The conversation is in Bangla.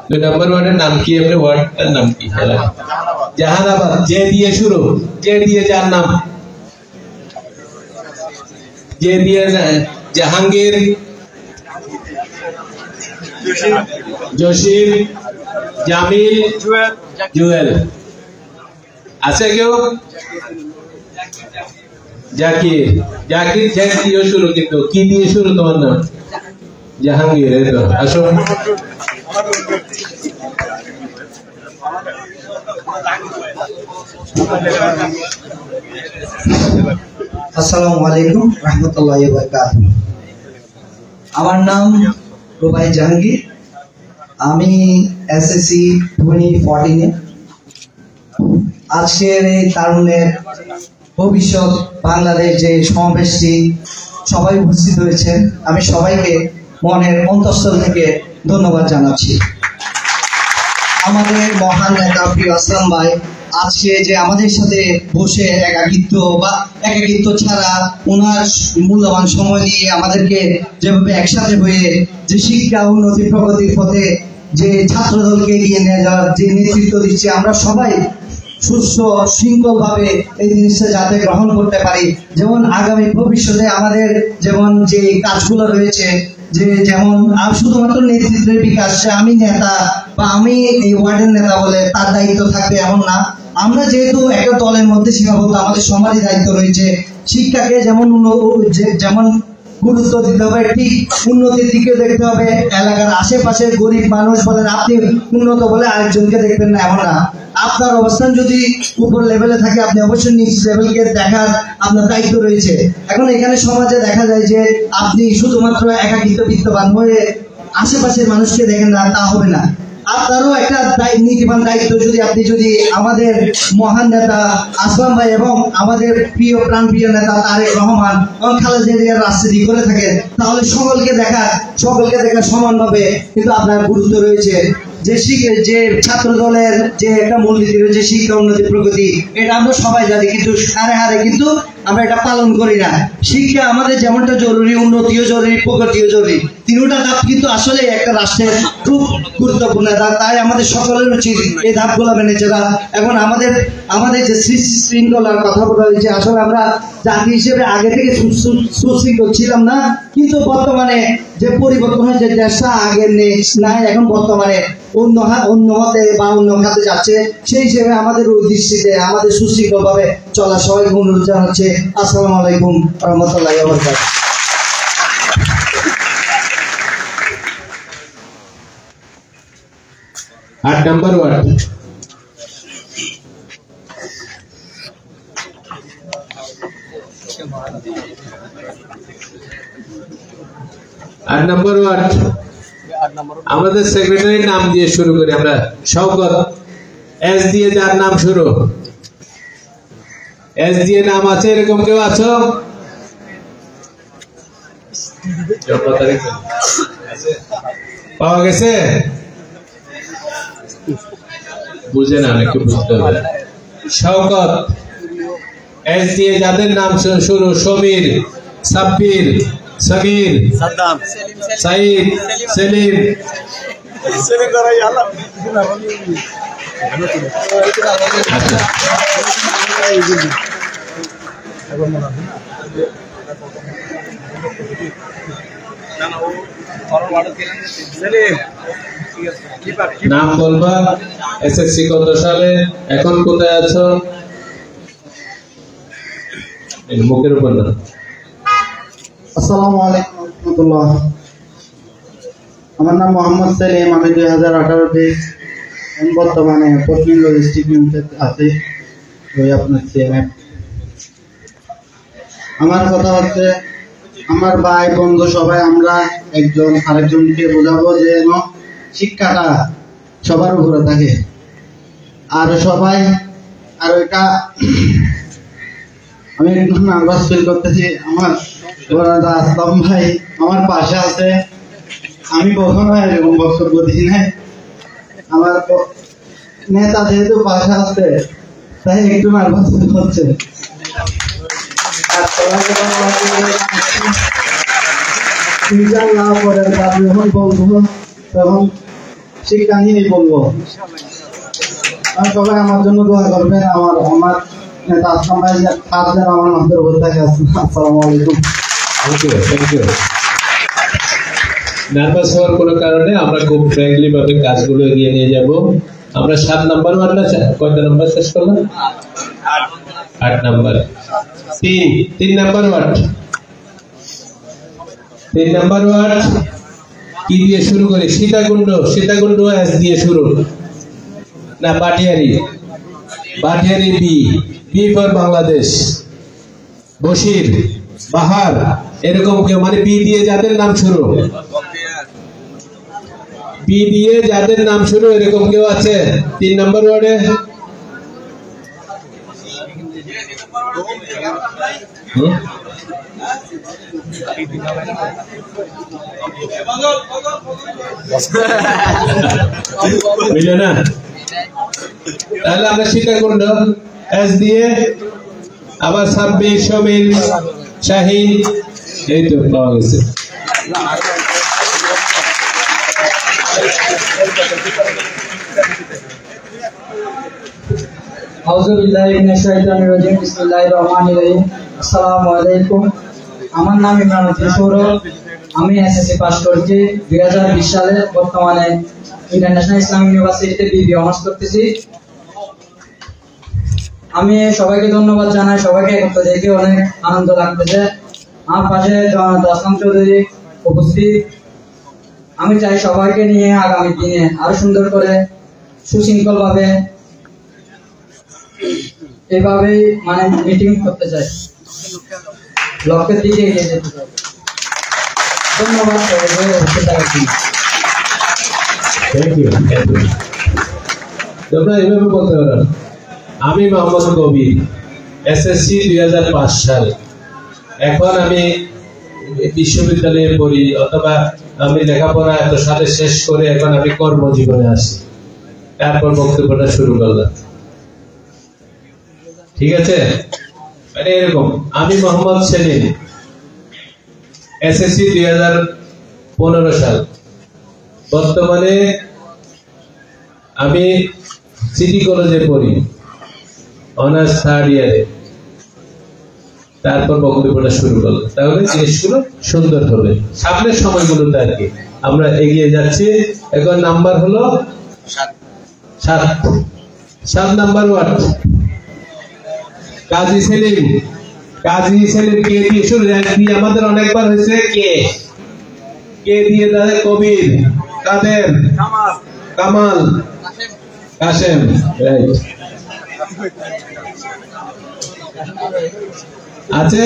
2 নম্বর ওয়ার্ডের নাম কি? আপনি ওয়ার্ডটার নাম কি? জাহানাবাদ। যে দিয়ে শুরু, যে দিয়ে যার নাম, যে দিয়ে জাহাঙ্গীর, জসিম, জামিল, জুয়েল। আছে কেউ? জাকির। জাকির যে দিয়ে শুরু, কিন্তু কি দিয়ে শুরু তোমার নাম? জাহাঙ্গীর। এই তো, আসো। আসসালামু আলাইকুম রহমতুল্লাহি ওয়া বারাকাতুহু। আমার নাম রুবাই জাহাঙ্গীর। আমি এসএসসি 2014-এ আজকের এই তারুণের ভবিষ্যৎ বাংলাদেশ যে সমাবেশটি সবাই উপস্থিত হয়েছেন, আমি সবাইকে মনের অন্তঃস্থল থেকে ধন্যবাদ জানাচ্ছি। আমাদের মহান নেতা প্রিয় আসলাম ভাই আজকে যে আমাদের সাথে বসে একাকিত্ব ছাড়া ওনার মূল্যবান সময় দিয়ে আমাদেরকে যেভাবে একসাথে হয়ে যে শিক্ষা উন্নতি প্রগতির পথে যে ছাত্র দলকে এগিয়ে নিয়ে যাওয়ার যে নেতৃত্ব দিচ্ছে, আমরা সবাই সুস্থ শৃঙ্খল ভাবে এই জিনিসটা যাতে গ্রহণ করতে পারি। যেমন আগামী ভবিষ্যতে আমাদের যেমন যে কাজগুলো রয়েছে, যে যেমন শুধুমাত্র নেতৃত্বের বিকাশ, আমি নেতা বা আমি এই ওয়ার্ডের নেতা বলে তার দায়িত্ব থাকবে এমন না। আমরা যেহেতু একটা দলের মধ্যে সীমাবদ্ধ, আমাদের সমাজের দায়িত্ব রয়েছে শিক্ষাকে যেমন গুরুত্ব দিতে হবে, ঠিক উন্নতির দিকে দেখতে হবে। এলাকার আশেপাশে গরিব মানুষ বলেন, আপনি উন্নত বলে আরেকজনকে দেখবেন না এমন না। আপনার অবস্থান যদি উপর লেভেলে থাকে, আপনি অবশ্যই নিচ লেভেলকে দেখার আপনার দায়িত্ব রয়েছে। এখন এখানে সমাজে দেখা যায় যে আপনি শুধুমাত্র একাকিত্ব বিত্তবান হয়ে আশেপাশের মানুষকে দেখেন না, তা হবে না। আপনারও একটা নীতিবান দায়িত্ব। যদি আমাদের মহান নেতা আসলাম ভাই এবং আমাদের প্রিয় প্রাণপ্রিয় নেতা তারেক রহমান এবং খালেদা জিয়ার রাজনীতি করে থাকে, তাহলে সকলকে দেখা সমানভাবে কিন্তু আপনার গুরুত্ব রয়েছে। যে ছাত্র দলের যে একটা মূলনীতি রয়েছে শিক্ষা উন্নতি প্রগতি, এটা আমরা সবাই জানি, কিন্তু হারে হারে কিন্তু আমরা এটা পালন করি না। শিক্ষা আমাদের যেমনটা জরুরি, উন্নতিও জরুরি, প্রগতিও জরুরি। তিনটা ধাপ কিন্তু আসলে একটা রাষ্ট্রের খুব গুরুত্বপূর্ণ ধাপ। তাই আমাদের সকলের উচিত এই ধাপগুলো মেনে চলা। এখন আমাদের যে শৃঙ্খলার কথা বলা হয়েছে, আসলে আমরা জাতি হিসেবে আগে থেকে সুশৃঙ্খল ছিলাম না, কিন্তু বর্তমানে যে পরিবর্তন হয়েছে, দেশটা আগের নাই, এখন বর্তমানে অন্য মতে বা অন্য খাতে যাচ্ছে। সেই হিসেবে আমাদের দৃষ্টিতে আমাদের সুশৃঙ্খল ভাবে চলা সবাইকে অনুরোধ জানাচ্ছে। আসসালামু আলাইকুম রহমতুল্লাহি ওয়া বারাকাতুহু। 8 নম্বর ওয়ার্ড। আমাদের সেক্রেটারির নাম দিয়ে শুরু করি আমরা। শওকত। এস দিয়ে যার নাম শুরু, এস দিয়ে নাম আছে এরকম কেউ আছো? পাওয়া গেছে? বুঝে না, একটু বুঝতে হবে। শওকত। এস দিয়ে যাদের নাম শুরু, সমীর, সাব্বির, সাগির, সাদ্দাম, সাইদ, সেলিম। নাম বলবা, এসএসসি কত সালে, এখন কোথায় আছো? মুখের উপর না। আসসালামু আলাইকুম রহমতুল্লাহ। আমার নাম মোহাম্মদ সেলিম। আমি 2018-তে বর্তমানে পশ্চিম ডিস্ট্রিক্ট লিমিটেড আছি, আপনার সিএমএফ। আমার কথা হচ্ছে, আমার ভাই বন্ধু সবাই আমরা একজন আরেকজনকে বোঝাবো যে শিক্ষাটা সবার উপরে থাকে। আর এটা আমি একটু নার্ভাস ফিল করতেছি। আমার আসলাম ভাই আমার পাশে আছে, আমি কখনো এরকম বক্তব্য দিই নাই। আমার নেতা যেহেতু পাশে আছে তাই একটু নার্ভাস ফিল হচ্ছে। ইনশাআল্লাহ পরের কাজ যখন বলবো তখন শিক্ষা নিয়েই বলবো। সবাই আমার জন্য দোয়া করবেন, আমার নেতা আসলাম ভাই কাজ যেন আমার মাথার উপর থাকে। আসসালামু আলাইকুম। Thank you. নার্ভাস হওয়ার কোনো কারণে আমরা খুব ফ্র্যাঙ্কলি ভাবে কাজগুলো এগিয়ে নিয়ে যাব। আমরা 7 নাম্বার ওয়ার্ডটা কয়টা নাম্বার শেষ করলাম? 8 number. 3 number ward. 3 number ward কি দিয়ে শুরু করি? সীতাকুণ্ড এস দিয়ে শুরু না? Batiari B for Bangladesh. বশির, বাহার, এরকম কেউ মানে বি দিয়ে যাদের নাম শুরু, এরকম কেউ আছে 3 নম্বর ওয়ার্ডে? বুঝলো না? তাহলে আমরা সীতাকুণ্ড এস দিয়ে, আবার সাব্বির, সমীর, শাহিন, এই তো পাওয়া গেছে। আসসালামু আলাইকুম। আমার নাম ইমরান উদ্দিন সৌরভ। আমি এসএসসি পাস করেছি 2020 সালে। বর্তমানে ইন্টারন্যাশনাল ইসলামিক ইউনিভার্সিটিতে বিবি অনার্স করতেছি। আমি সবাইকে ধন্যবাদ জানাই, সবাইকে একত্র দেখে অনেক আনন্দ লাগতেছে। আমার পাশে জনাব আসলাম চৌধুরী উপস্থিত। আমি চাই সবাইকে নিয়ে আগামী দিনে আরো সুন্দর করে সুশৃঙ্খল ভাবে এভাবেই মানে মিটিং করতে চাই, লক্ষ্যের দিকে এগিয়ে যেতে চাই। ধন্যবাদ সবাইকে। Thank you. তোমরা এইভাবে বলতে পারো, আমি মোহাম্মদ কবির, এসএসসি 2005 সাল। এখন আমি বিশ্ববিদ্যালয়ে পড়ি, অথবা আমি লেখাপড়া এত সালে শেষ করে এখন আমি কর্মজীবনে আসি। তারপর বক্তব্যটা শুরু করলাম। ঠিক আছে? মানে এরকম, আমি মোহাম্মদ সেলিম, এসএসসি 2015 সাল। বর্তমানে আমি সিটি কলেজে পড়ি, অনার্স 3rd ইয়ারে। তারপর বক্তব্যটা শুরু করলাম। তাহলে জিনিসগুলো সুন্দর হবে সামনের সময়গুলোতে আর কি। আমরা এগিয়ে যাচ্ছি। এখন নাম্বার হলো 7 নাম্বার ওয়ার্ড। কাজী সেলিম কে দিয়ে শুরু? দিয়ে আমাদের অনেকবার হয়েছে। কে দিয়ে তাদের কবির, কাদের, কামাল, কাশেম, রাইট আছে।